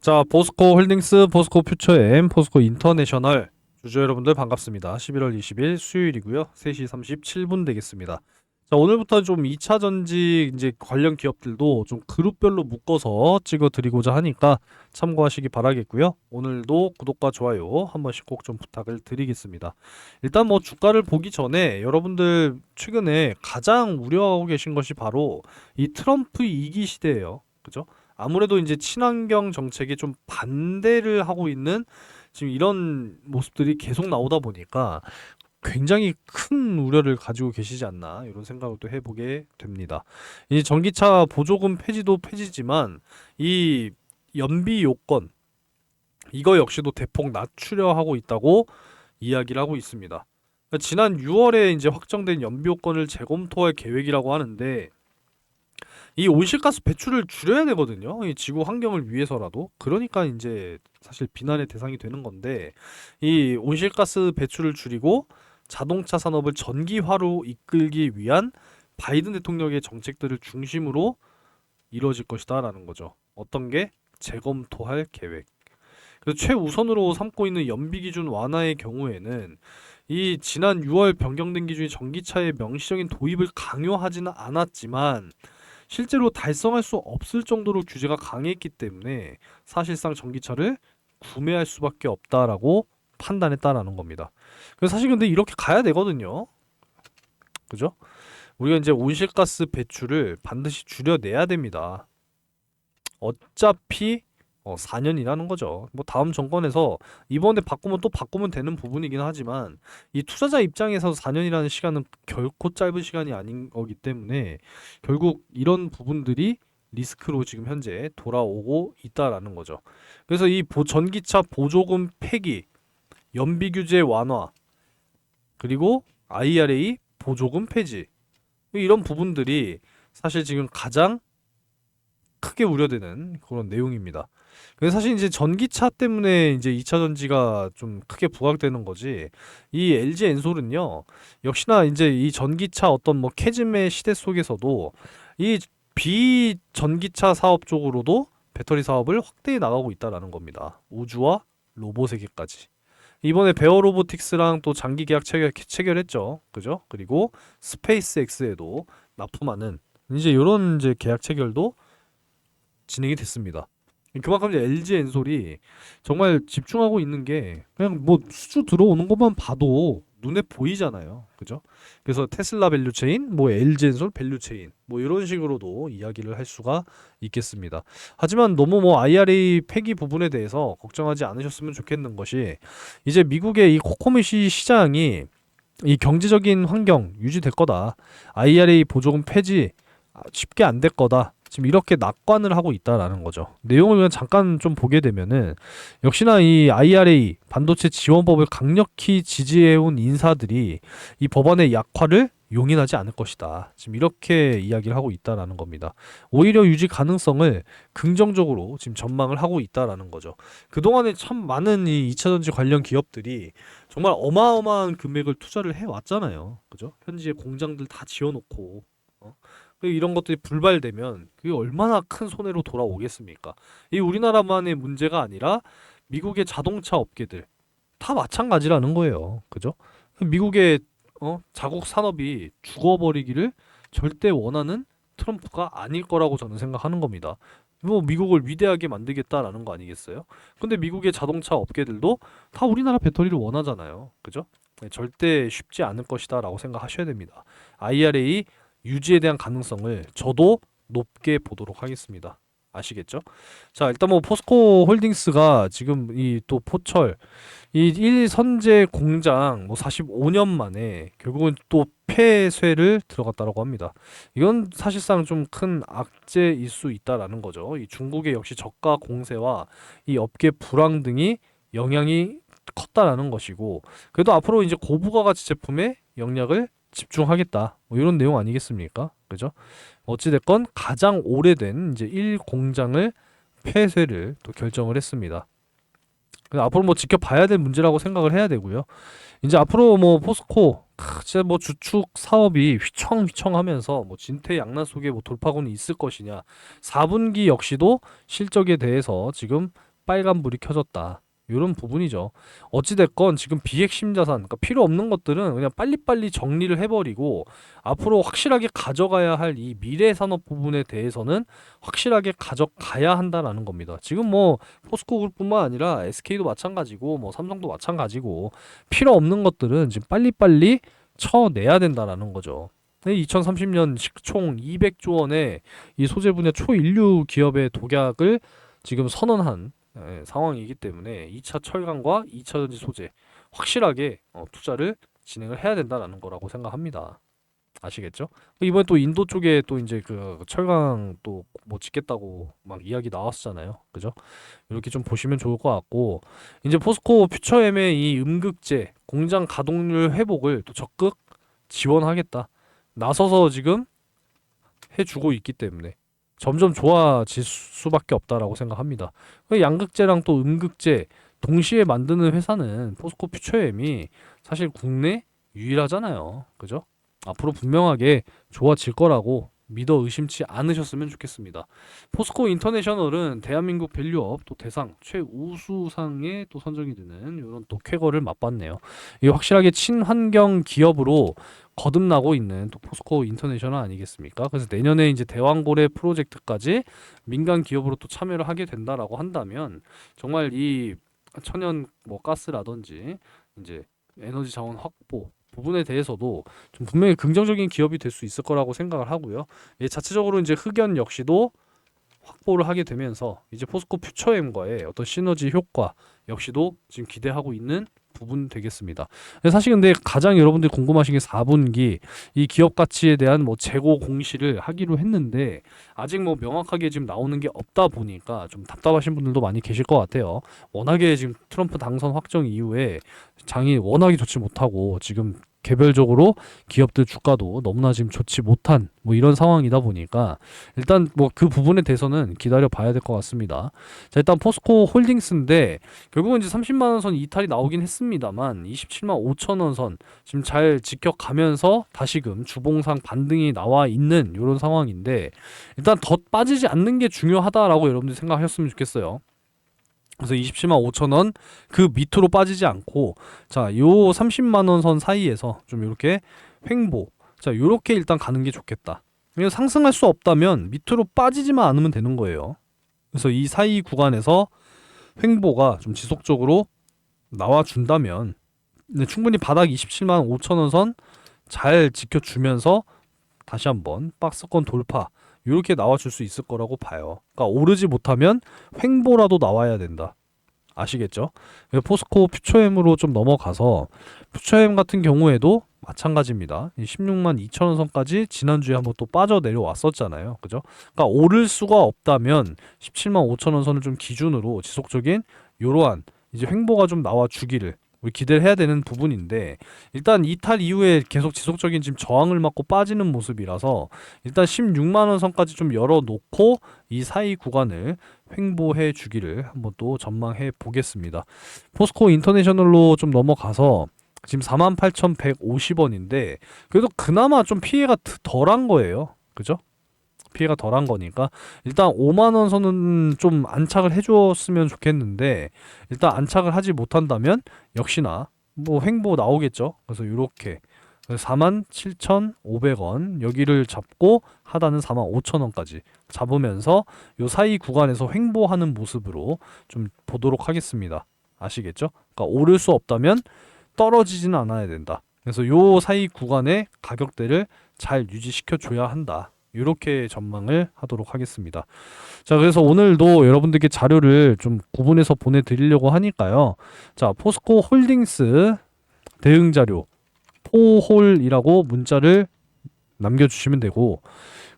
자, 포스코 홀딩스, 포스코 퓨처엠, 포스코 인터내셔널 주주 여러분들 반갑습니다. 11월 20일 수요일이고요. 3시 37분 되겠습니다. 자, 오늘부터 좀 2차 전지 이제 관련 기업들도 좀 그룹별로 묶어서 찍어 드리고자 하니까 참고하시기 바라겠고요. 오늘도 구독과 좋아요 한 번씩 꼭 좀 부탁을 드리겠습니다. 일단 뭐 주가를 보기 전에 여러분들 최근에 가장 우려하고 계신 것이 바로 이 트럼프 2기 시대예요. 그죠? 아무래도 이제 친환경 정책에 좀 반대를 하고 있는 지금 이런 모습들이 계속 나오다 보니까 굉장히 큰 우려를 가지고 계시지 않나 이런 생각을 또 해보게 됩니다. 이 전기차 보조금 폐지도 폐지지만 이 연비 요건 이거 역시도 대폭 낮추려 하고 있다고 이야기를 하고 있습니다. 그러니까 지난 6월에 이제 확정된 연비 요건을 재검토할 계획이라고 하는데 이 온실가스 배출을 줄여야 되거든요. 이 지구 환경을 위해서라도. 그러니까 이제 사실 비난의 대상이 되는 건데 이 온실가스 배출을 줄이고 자동차 산업을 전기화로 이끌기 위한 바이든 대통령의 정책들을 중심으로 이루어질 것이다라는 거죠. 어떤 게 재검토할 계획. 그래서 최우선으로 삼고 있는 연비 기준 완화의 경우에는 이 지난 6월 변경된 기준이 전기차의 명시적인 도입을 강요하지는 않았지만 실제로 달성할 수 없을 정도로 규제가 강했기 때문에 사실상 전기차를 구매할 수밖에 없다라고 판단했다라는 겁니다. 그래서 사실 근데 이렇게 가야 되거든요. 그죠? 우리가 이제 온실가스 배출을 반드시 줄여내야 됩니다. 어차피 4년이라는 거죠. 뭐 다음 정권에서 이번에 바꾸면 또 바꾸면 되는 부분이긴 하지만 이 투자자 입장에서 4년이라는 시간은 결코 짧은 시간이 아닌 거기 때문에 결국 이런 부분들이 리스크로 지금 현재 돌아오고 있다라는 거죠. 그래서 이 전기차 보조금 폐기, 연비 규제 완화, 그리고 IRA 보조금 폐지 이런 부분들이 사실 지금 가장 크게 우려되는 그런 내용입니다. 그래서 사실 이제 전기차 때문에 이제 2차 전지가 좀 크게 부각되는 거지. 이 LG 엔솔은요, 역시나 이제 이 전기차 어떤 뭐 캐즘의 시대 속에서도 이 비전기차 사업 쪽으로도 배터리 사업을 확대해 나가고 있다라는 겁니다. 우주와 로봇에게까지. 이번에 베어 로보틱스랑 또 장기 계약 체결했죠. 그죠? 그리고 스페이스 X에도 납품하는 이제 이런 이제 계약 체결도 진행이 됐습니다. 그만큼 이제 LG 엔솔이 정말 집중하고 있는 게 그냥 뭐 수주 들어오는 것만 봐도 눈에 보이잖아요. 그죠? 그래서 테슬라 밸류체인, 뭐 LG 엔솔 밸류체인, 뭐 이런 식으로도 이야기를 할 수가 있겠습니다. 하지만 너무 뭐 IRA 폐기 부분에 대해서 걱정하지 않으셨으면 좋겠는 것이 이제 미국의 이 코코미시 시장이 이 경제적인 환경 유지될 거다. IRA 보조금 폐지 쉽게 안 될 거다. 지금 이렇게 낙관을 하고 있다라는 거죠. 내용을 그냥 잠깐 좀 보게 되면은 역시나 이 IRA 반도체 지원법을 강력히 지지해온 인사들이 이 법안의 약화를 용인하지 않을 것이다. 지금 이렇게 이야기를 하고 있다라는 겁니다. 오히려 유지 가능성을 긍정적으로 지금 전망을 하고 있다라는 거죠. 그동안에 참 많은 이 2차 전지 관련 기업들이 정말 어마어마한 금액을 투자를 해 왔잖아요. 그죠? 현지에 공장들 다 지어놓고 어? 이런 것들이 불발되면 그게 얼마나 큰 손해로 돌아오겠습니까? 이 우리나라만의 문제가 아니라 미국의 자동차 업계들 다 마찬가지라는 거예요. 그죠? 미국의 자국 산업이 죽어버리기를 절대 원하는 트럼프가 아닐 거라고 저는 생각하는 겁니다. 뭐 미국을 위대하게 만들겠다라는 거 아니겠어요? 근데 미국의 자동차 업계들도 다 우리나라 배터리를 원하잖아요. 그죠? 네, 절대 쉽지 않을 것이다라고 생각하셔야 됩니다. IRA 유지에 대한 가능성을 저도 높게 보도록 하겠습니다. 아시겠죠? 자, 일단 뭐 포스코 홀딩스가 지금 이 또 포철 이 1선제 공장 뭐 45년 만에 결국은 또 폐쇄를 들어갔다라고 합니다. 이건 사실상 좀 큰 악재일 수 있다라는 거죠. 이 중국의 역시 저가 공세와 이 업계 불황 등이 영향이 컸다라는 것이고 그래도 앞으로 이제 고부가가치 제품에 영향을 집중하겠다. 뭐 이런 내용 아니겠습니까? 그죠? 어찌됐건 가장 오래된 이제 1공장을 폐쇄를 또 결정을 했습니다. 그래서 앞으로 뭐 지켜봐야 될 문제라고 생각을 해야 되고요. 이제 앞으로 뭐 포스코 진짜 뭐 주축 사업이 휘청휘청하면서 뭐 진퇴양난 속에 뭐 돌파구는 있을 것이냐. 4분기 역시도 실적에 대해서 지금 빨간불이 켜졌다. 이런 부분이죠. 어찌됐건 지금 비핵심 자산, 그러니까 필요 없는 것들은 그냥 빨리빨리 정리를 해버리고 앞으로 확실하게 가져가야 할 이 미래 산업 부분에 대해서는 확실하게 가져가야 한다라는 겁니다. 지금 뭐 포스코그룹뿐만 아니라 SK도 마찬가지고 뭐 삼성도 마찬가지고 필요 없는 것들은 지금 빨리빨리 쳐내야 된다라는 거죠. 2030년 총 200조 원의 이 소재 분야 초일류 기업의 독약을 지금 선언한 상황이기 때문에 2차 철강과 2차 전지 소재 확실하게 투자를 진행을 해야 된다라는 거라고 생각합니다. 아시겠죠? 이번에 또 인도 쪽에 또 이제 그 철강 또 뭐 짓겠다고 막 이야기 나왔었잖아요. 그죠? 이렇게 좀 보시면 좋을 것 같고 이제 포스코 퓨처엠의 이 음극재 공장 가동률 회복을 또 적극 지원하겠다. 나서서 지금 해주고 있기 때문에 점점 좋아질 수밖에 없다라고 생각합니다. 양극재랑 또 음극재 동시에 만드는 회사는 포스코 퓨처엠이 사실 국내 유일하잖아요. 그죠? 앞으로 분명하게 좋아질 거라고 믿어 의심치 않으셨으면 좋겠습니다. 포스코 인터내셔널은 대한민국 밸류업 또 대상 최우수상에 또 선정이 되는 이런 또 쾌거를 맛봤네요. 이 확실하게 친환경 기업으로 거듭나고 있는 또 포스코 인터내셔널 아니겠습니까? 그래서 내년에 이제 대왕고래 프로젝트까지 민간 기업으로 또 참여를 하게 된다라고 한다면 정말 이 천연 뭐 가스라든지 이제 에너지 자원 확보 부분에 대해서도 좀 분명히 긍정적인 기업이 될 수 있을 거라고 생각을 하고요. 예, 자체적으로 이제 흑연 역시도 확보를 하게 되면서 이제 포스코 퓨처엠과의 어떤 시너지 효과 역시도 지금 기대하고 있는 부분 되겠습니다. 사실 근데 가장 여러분들이 궁금하신 게 4분기 이 기업 가치에 대한 뭐 재고 공시를 하기로 했는데 아직 뭐 명확하게 지금 나오는 게 없다 보니까 좀 답답하신 분들도 많이 계실 것 같아요. 워낙에 지금 트럼프 당선 확정 이후에 장이 워낙에 좋지 못하고 지금 개별적으로 기업들 주가도 너무나 지금 좋지 못한 뭐 이런 상황이다 보니까 일단 뭐 그 부분에 대해서는 기다려 봐야 될 것 같습니다. 자, 일단 포스코 홀딩스인데 결국은 이제 30만 원 선 이탈이 나오긴 했습니다만 27만 5천 원 선 지금 잘 지켜가면서 다시금 주봉상 반등이 나와 있는 이런 상황인데 일단 더 빠지지 않는 게 중요하다라고 여러분들 생각하셨으면 좋겠어요. 그래서 27만 5천 원 그 밑으로 빠지지 않고 자, 요 30만 원 선 사이에서 좀 이렇게 횡보. 자, 요렇게 일단 가는 게 좋겠다. 이거 상승할 수 없다면 밑으로 빠지지만 않으면 되는 거예요. 그래서 이 사이 구간에서 횡보가 좀 지속적으로 나와 준다면 충분히 바닥 27만 5천 원 선 잘 지켜주면서 다시 한번 박스권 돌파 이렇게 나와줄 수 있을 거라고 봐요. 그러니까 오르지 못하면 횡보라도 나와야 된다. 아시겠죠? 포스코 퓨처엠으로 좀 넘어가서 퓨처엠 같은 경우에도 마찬가지입니다. 16만 2천 원 선까지 지난주에 한번 또 빠져 내려왔었잖아요. 그죠? 그러니까 오를 수가 없다면 17만 5천 원 선을 좀 기준으로 지속적인 이러한 이제 횡보가 좀 나와 주기를 우리 기대를 해야 되는 부분인데 일단 이탈 이후에 계속 지속적인 지금 저항을 맞고 빠지는 모습이라서 일단 16만 원 선까지 좀 열어놓고 이 사이 구간을 횡보해 주기를 한번 또 전망해 보겠습니다. 포스코 인터내셔널로 좀 넘어가서 지금 48,150원인데 그래도 그나마 좀 피해가 덜한 거예요. 그죠? 피해가 덜한 거니까 일단 5만 원 선은 좀 안착을 해주었으면 좋겠는데 일단 안착을 하지 못한다면 역시나 뭐 횡보 나오겠죠. 그래서 이렇게 47,500원 여기를 잡고 하단은 45,000원까지 잡으면서 요 사이 구간에서 횡보하는 모습으로 좀 보도록 하겠습니다. 아시겠죠? 그러니까 오를 수 없다면 떨어지지는 않아야 된다. 그래서 요 사이 구간의 가격대를 잘 유지시켜 줘야 한다. 이렇게 전망을 하도록 하겠습니다. 자, 그래서 오늘도 여러분들께 자료를 좀 구분해서 보내드리려고 하니까요. 자, 포스코 홀딩스 대응 자료 포홀이라고 문자를 남겨주시면 되고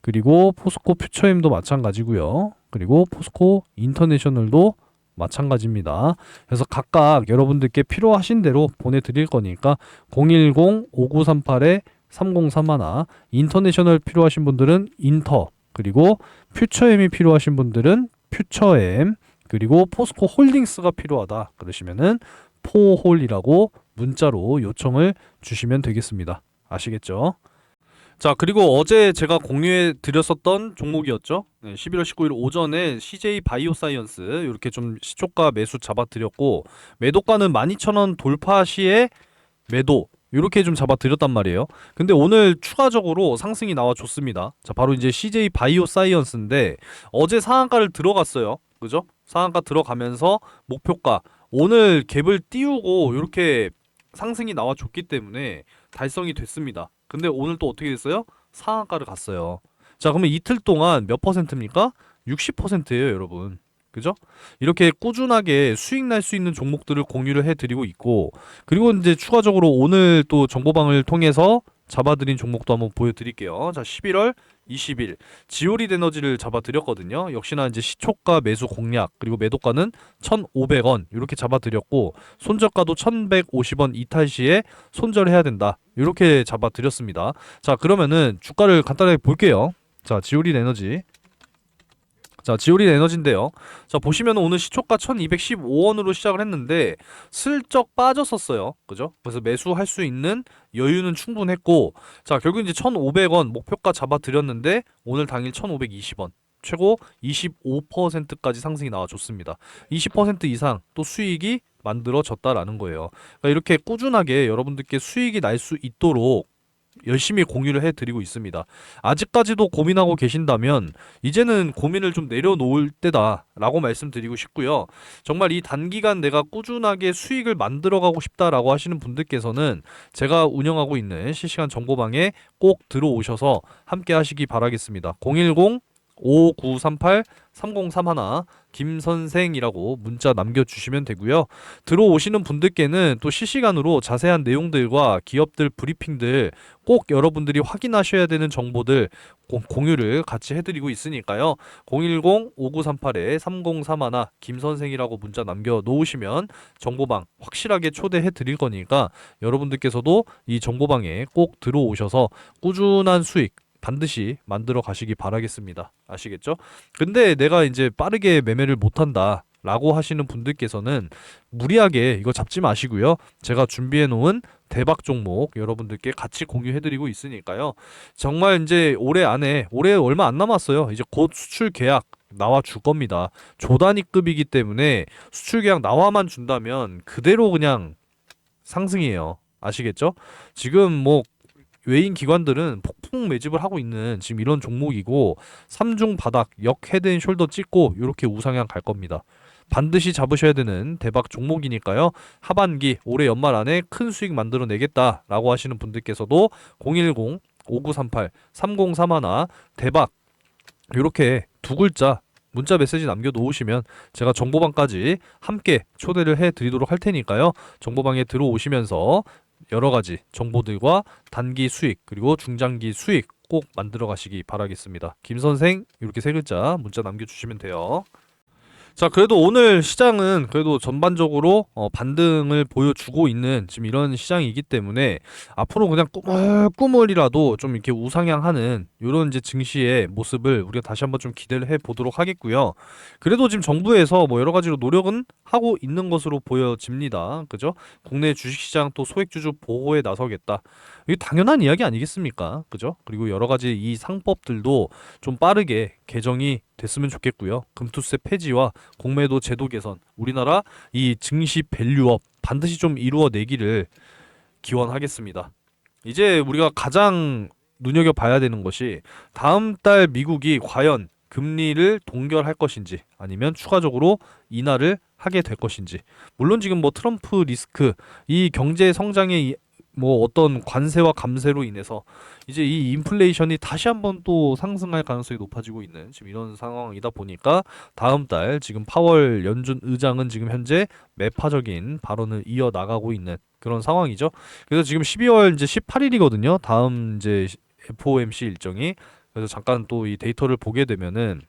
그리고 포스코 퓨처엠도 마찬가지고요. 그리고 포스코 인터내셔널도 마찬가지입니다. 그래서 각각 여러분들께 필요하신 대로 보내드릴 거니까 010-5938-3031 인터내셔널 필요하신 분들은 인터 그리고 퓨처엠이 필요하신 분들은 퓨처엠 그리고 포스코 홀딩스가 필요하다 그러시면은 포홀이라고 문자로 요청을 주시면 되겠습니다. 아시겠죠? 자, 그리고 어제 제가 공유해 드렸었던 종목이었죠. 네, 11월 19일 오전에 CJ 바이오사이언스 이렇게 좀 시초가 매수 잡아 드렸고, 매도가는 12,000원 돌파 시에 매도 이렇게 좀 잡아 드렸단 말이에요. 근데 오늘 추가적으로 상승이 나와 줬습니다. 자, 바로 이제 CJ 바이오사이언스인데 어제 상한가를 들어갔어요. 그죠? 상한가 들어가면서 목표가 오늘 갭을 띄우고 이렇게 상승이 나와 줬기 때문에 달성이 됐습니다. 근데 오늘 또 어떻게 됐어요? 상한가를 갔어요. 자, 그러면 이틀 동안 몇 퍼센트입니까? 60%예요, 여러분. 그죠? 이렇게 꾸준하게 수익 날 수 있는 종목들을 공유를 해드리고 있고, 그리고 이제 추가적으로 오늘 또 정보방을 통해서 잡아드린 종목도 한번 보여드릴게요. 자, 11월 20일 지오릿 에너지를 잡아드렸거든요. 역시나 이제 시초가 매수 공략, 그리고 매도가는 1,500원 이렇게 잡아드렸고, 손절가도 1,150원 이탈 시에 손절해야 된다 이렇게 잡아드렸습니다. 자, 그러면은 주가를 간단하게 볼게요. 자, 지오릿 에너지. 자, 지오릿 에너지인데요. 자, 보시면 오늘 시초가 1215원으로 시작을 했는데 슬쩍 빠졌었어요. 그죠? 그래서 매수할 수 있는 여유는 충분했고, 자, 결국 이제 1,500원 목표가 잡아드렸는데 오늘 당일 1,520원. 최고 25%까지 상승이 나와줬습니다. 20% 이상 또 수익이 만들어졌다라는 거예요. 그러니까 이렇게 꾸준하게 여러분들께 수익이 날 수 있도록 열심히 공유를 해드리고 있습니다. 아직까지도 고민하고 계신다면 이제는 고민을 좀 내려놓을 때다라고 말씀드리고 싶고요. 정말 이 단기간 내가 꾸준하게 수익을 만들어가고 싶다라고 하시는 분들께서는 제가 운영하고 있는 실시간 정보방에 꼭 들어오셔서 함께 하시기 바라겠습니다. 010 5938 3031 김선생이라고 문자 남겨주시면 되고요. 들어오시는 분들께는 또 실시간으로 자세한 내용들과 기업들 브리핑들 꼭 여러분들이 확인하셔야 되는 정보들 공유를 같이 해드리고 있으니까요. 010-5938-3031 김선생이라고 문자 남겨놓으시면 정보방 확실하게 초대해 드릴 거니까 여러분들께서도 이 정보방에 꼭 들어오셔서 꾸준한 수익 반드시 만들어 가시기 바라겠습니다. 아시겠죠? 근데 내가 이제 빠르게 매매를 못한다 라고 하시는 분들께서는 무리하게 이거 잡지 마시고요. 제가 준비해 놓은 대박 종목 여러분들께 같이 공유해드리고 있으니까요. 정말 이제 올해 안에, 올해 얼마 안 남았어요. 이제 곧 수출 계약 나와 줄 겁니다. 조단위급이기 때문에 수출 계약 나와만 준다면 그대로 그냥 상승이에요. 아시겠죠? 지금 뭐 외인 기관들은 폭풍 매집을 하고 있는 지금 이런 종목이고, 3중 바닥 역 헤드앤숄더 찍고 이렇게 우상향 갈 겁니다. 반드시 잡으셔야 되는 대박 종목이니까요. 하반기 올해 연말 안에 큰 수익 만들어내겠다라고 하시는 분들께서도 010-5938-3031 대박 이렇게 두 글자 문자 메시지 남겨놓으시면 제가 정보방까지 함께 초대를 해드리도록 할 테니까요. 정보방에 들어오시면서 여러가지 정보들과 단기 수익 그리고 중장기 수익 꼭 만들어 가시기 바라겠습니다. 김선생 이렇게 세 글자 문자 남겨주시면 돼요. 자, 그래도 오늘 시장은 그래도 전반적으로 반등을 보여주고 있는 지금 이런 시장이기 때문에 앞으로 그냥 꾸물꾸물이라도 좀 이렇게 우상향하는 이런 이제 증시의 모습을 우리가 다시 한번 좀 기대를 해 보도록 하겠고요. 그래도 지금 정부에서 뭐 여러 가지로 노력은 하고 있는 것으로 보여집니다. 그죠? 국내 주식시장 또 소액주주 보호에 나서겠다. 이게 당연한 이야기 아니겠습니까? 그죠? 그리고 여러 가지 이 상법들도 좀 빠르게 개정이 됐으면 좋겠고요. 금투세 폐지와 공매도 제도 개선, 우리나라 이 증시 밸류업 반드시 좀 이루어내기를 기원하겠습니다. 이제 우리가 가장 눈여겨봐야 되는 것이 다음 달 미국이 과연 금리를 동결할 것인지 아니면 추가적으로 인하를 하게 될 것인지. 물론 지금 뭐 트럼프 리스크, 이 경제 성장의 뭐 어떤 관세와 감세로 인해서 이제 이 인플레이션이 다시 한번 또 상승할 가능성이 높아지고 있는 지금 이런 상황이다 보니까 다음 달 지금 파월 연준 의장은 지금 현재 매파적인 발언을 이어 나가고 있는 그런 상황이죠. 그래서 지금 12월 이제 18일이거든요. 다음 이제 FOMC 일정이. 그래서 잠깐 또 이 데이터를 보게 되면은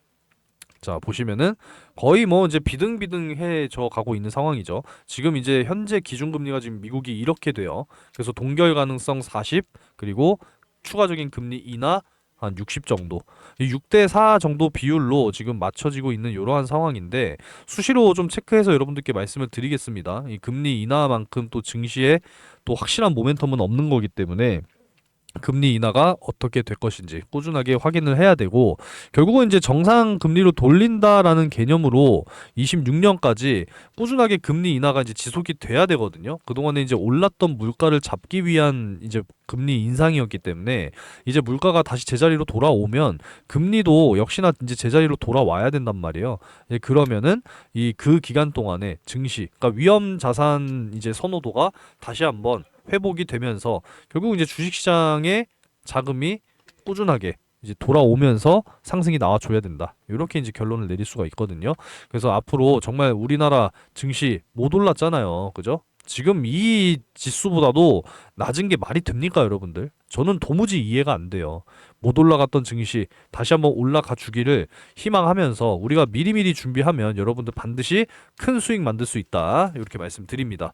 자, 보시면은 거의 뭐 이제 비등비등해져 가고 있는 상황이죠. 지금 이제 현재 기준금리가 지금 미국이 이렇게 돼요. 그래서 동결 가능성 40, 그리고 추가적인 금리 인하 한 60 정도. 6대 4 정도 비율로 지금 맞춰지고 있는 이러한 상황인데 수시로 좀 체크해서 여러분들께 말씀을 드리겠습니다. 이 금리 인하만큼 또 증시에 또 확실한 모멘텀은 없는 거기 때문에 금리 인하가 어떻게 될 것인지 꾸준하게 확인을 해야 되고, 결국은 이제 정상 금리로 돌린다라는 개념으로 26년까지 꾸준하게 금리 인하가 이제 지속이 돼야 되거든요. 그동안에 이제 올랐던 물가를 잡기 위한 이제 금리 인상이었기 때문에, 이제 물가가 다시 제자리로 돌아오면 금리도 역시나 이제 제자리로 돌아와야 된단 말이에요. 예, 그러면은 이 그 기간 동안에 증시, 그러니까 위험 자산 이제 선호도가 다시 한번 회복이 되면서 결국 이제 주식시장에 자금이 꾸준하게 이제 돌아오면서 상승이 나와줘야 된다. 이렇게 이제 결론을 내릴 수가 있거든요. 그래서 앞으로 정말 우리나라 증시 못 올랐잖아요. 그죠? 지금 이 지수보다도 낮은 게 말이 됩니까, 여러분들? 저는 도무지 이해가 안 돼요. 못 올라갔던 증시 다시 한번 올라가 주기를 희망하면서 우리가 미리미리 준비하면 여러분들 반드시 큰 수익 만들 수 있다. 이렇게 말씀드립니다.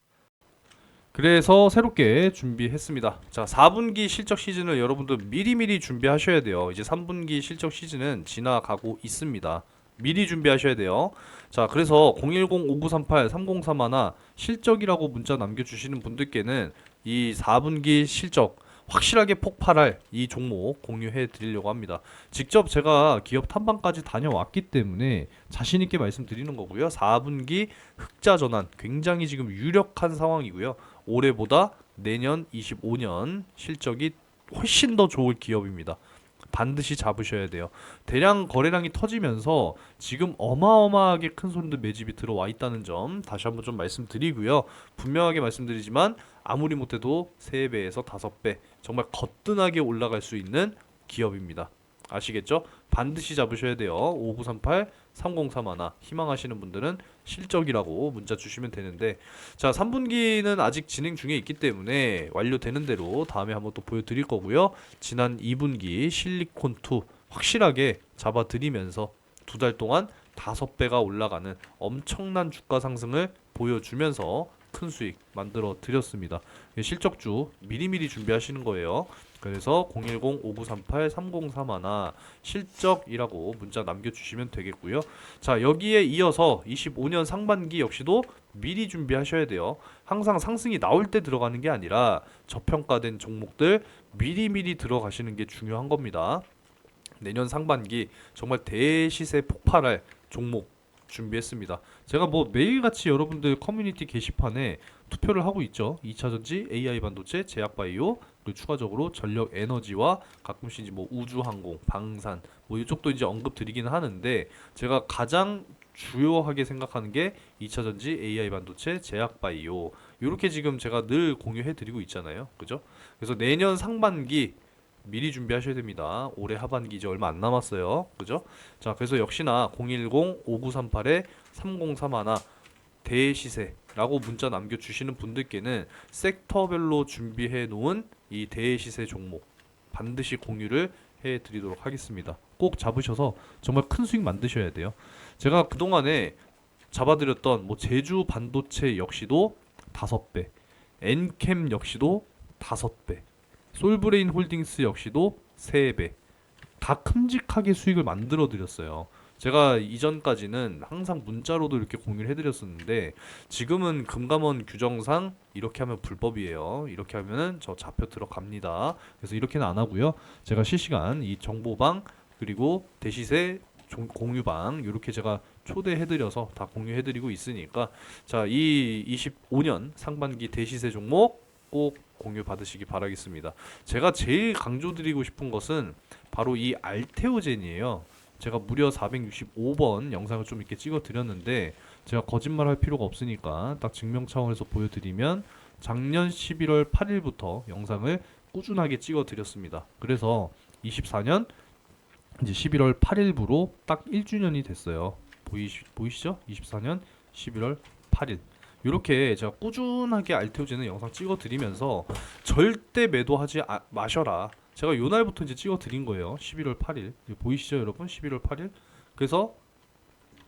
그래서 새롭게 준비했습니다. 자, 4분기 실적 시즌을 여러분들 미리미리 준비하셔야 돼요. 이제 3분기 실적 시즌은 지나가고 있습니다. 미리 준비하셔야 돼요. 자, 그래서 010-5938-3031 실적이라고 문자 남겨주시는 분들께는 이 4분기 실적 확실하게 폭발할 이 종목 공유해 드리려고 합니다. 직접 제가 기업 탐방까지 다녀왔기 때문에 자신 있게 말씀드리는 거고요. 4분기 흑자 전환 굉장히 지금 유력한 상황이고요. 올해보다 내년 25년 실적이 훨씬 더 좋을 기업입니다. 반드시 잡으셔야 돼요. 대량 거래량이 터지면서 지금 어마어마하게 큰 손들 매집이 들어와 있다는 점 다시 한번 좀 말씀드리고요. 분명하게 말씀드리지만 아무리 못해도 3배에서 5배 정말 거뜬하게 올라갈 수 있는 기업입니다. 아시겠죠? 반드시 잡으셔야 돼요. 5938 3031 희망하시는 분들은 실적이라고 문자 주시면 되는데, 자, 3분기는 아직 진행 중에 있기 때문에 완료되는 대로 다음에 한번 또 보여드릴 거고요. 지난 2분기 실리콘2 확실하게 잡아드리면서 2달 동안 5배가 올라가는 엄청난 주가 상승을 보여주면서 큰 수익 만들어 드렸습니다. 실적주 미리미리 준비하시는 거예요. 그래서 010-5938-3031 실적이라고 문자 남겨주시면 되겠고요. 자, 여기에 이어서 25년 상반기 역시도 미리 준비하셔야 돼요. 항상 상승이 나올 때 들어가는 게 아니라 저평가된 종목들 미리미리 들어가시는 게 중요한 겁니다. 내년 상반기 정말 대시세 폭발할 종목 준비했습니다. 제가 뭐 매일같이 여러분들 커뮤니티 게시판에 투표를 하고 있죠. 2차전지, AI 반도체, 제약바이오, 그리고 추가적으로 전력 에너지와 가끔씩 이제 뭐 우주항공, 방산 뭐 이쪽도 이제 언급 드리기는 하는데, 제가 가장 주요하게 생각하는 게 2차전지, AI 반도체, 제약바이오, 이렇게 지금 제가 늘 공유해 드리고 있잖아요. 그죠? 그래서 내년 상반기 미리 준비하셔야 됩니다. 올해 하반기 이제 얼마 안 남았어요. 그죠? 자, 그래서 역시나 010-5938-3031 대시세라고 문자 남겨주시는 분들께는 섹터별로 준비해 놓은 이 대시세 종목 반드시 공유를 해 드리도록 하겠습니다. 꼭 잡으셔서 정말 큰 수익 만드셔야 돼요. 제가 그동안에 잡아드렸던 뭐 제주 반도체 역시도 5배, 엔캠 역시도 5배, 솔브레인 홀딩스 역시도 3배 다 큼직하게 수익을 만들어 드렸어요. 제가 이전까지는 항상 문자로도 이렇게 공유를 해드렸었는데, 지금은 금감원 규정상 이렇게 하면 불법이에요. 이렇게 하면은 저 잡혀 들어갑니다. 그래서 이렇게는 안 하고요. 제가 실시간 이 정보방 그리고 대시세 공유방 이렇게 제가 초대해드려서 다 공유해드리고 있으니까, 자, 이 25년 상반기 대시세 종목 꼭 공유 받으시기 바라겠습니다. 제가 제일 강조드리고 싶은 것은 바로 이 알테오젠이에요. 제가 무려 465번 영상을 좀 이렇게 찍어 드렸는데, 제가 거짓말 할 필요가 없으니까 딱 증명 차원에서 보여드리면, 작년 11월 8일부터 영상을 꾸준하게 찍어 드렸습니다. 그래서 24년 이제 11월 8일부로 딱 1주년이 됐어요. 보이시죠? 24년 11월 8일. 이렇게 제가 꾸준하게 알테오제는 영상 찍어 드리면서 절대 매도하지 마셔라. 제가 요 날부터 이제 찍어 드린 거예요. 11월 8일. 보이시죠, 여러분? 11월 8일. 그래서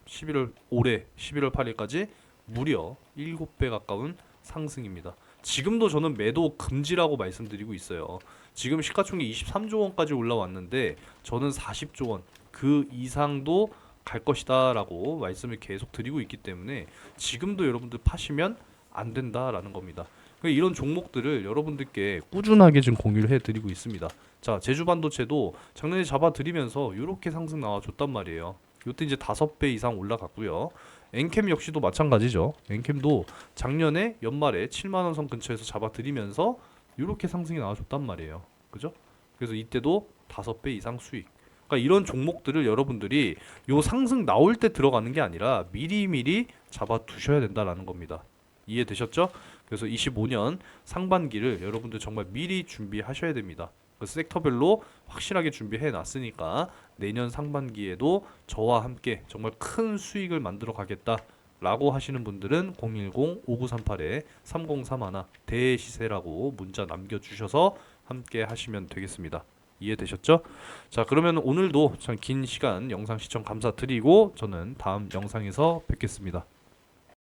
11월 올해 11월 8일까지 무려 7배 가까운 상승입니다. 지금도 저는 매도 금지라고 말씀드리고 있어요. 지금 시가총액 23조 원까지 올라왔는데 저는 40조 원 그 이상도 갈 것이다라고 말씀을 계속 드리고 있기 때문에 지금도 여러분들 파시면 안 된다라는 겁니다. 이런 종목들을 여러분들께 꾸준하게 지금 공유를 해드리고 있습니다. 자, 제주반도체도 작년에 잡아드리면서 이렇게 상승 나와줬단 말이에요. 이때 이제 5배 이상 올라갔고요. 엔캠 역시도 마찬가지죠. 엔캠도 작년에 연말에 7만 원 선 근처에서 잡아드리면서 이렇게 상승이 나와줬단 말이에요. 그죠? 그래서 이때도 5배 이상 수익. 그러니까 이런 종목들을 여러분들이 요 상승 나올 때 들어가는 게 아니라 미리미리 잡아 두셔야 된다라는 겁니다. 이해되셨죠? 그래서 25년 상반기를 여러분들 정말 미리 준비하셔야 됩니다. 그 섹터별로 확실하게 준비해 놨으니까 내년 상반기에도 저와 함께 정말 큰 수익을 만들어 가겠다라고 하시는 분들은 010-5938-3031 대시세라고 문자 남겨주셔서 함께 하시면 되겠습니다. 이해되셨죠? 자, 그러면 오늘도 참 긴 시간 영상 시청 감사드리고 저는 다음 영상에서 뵙겠습니다.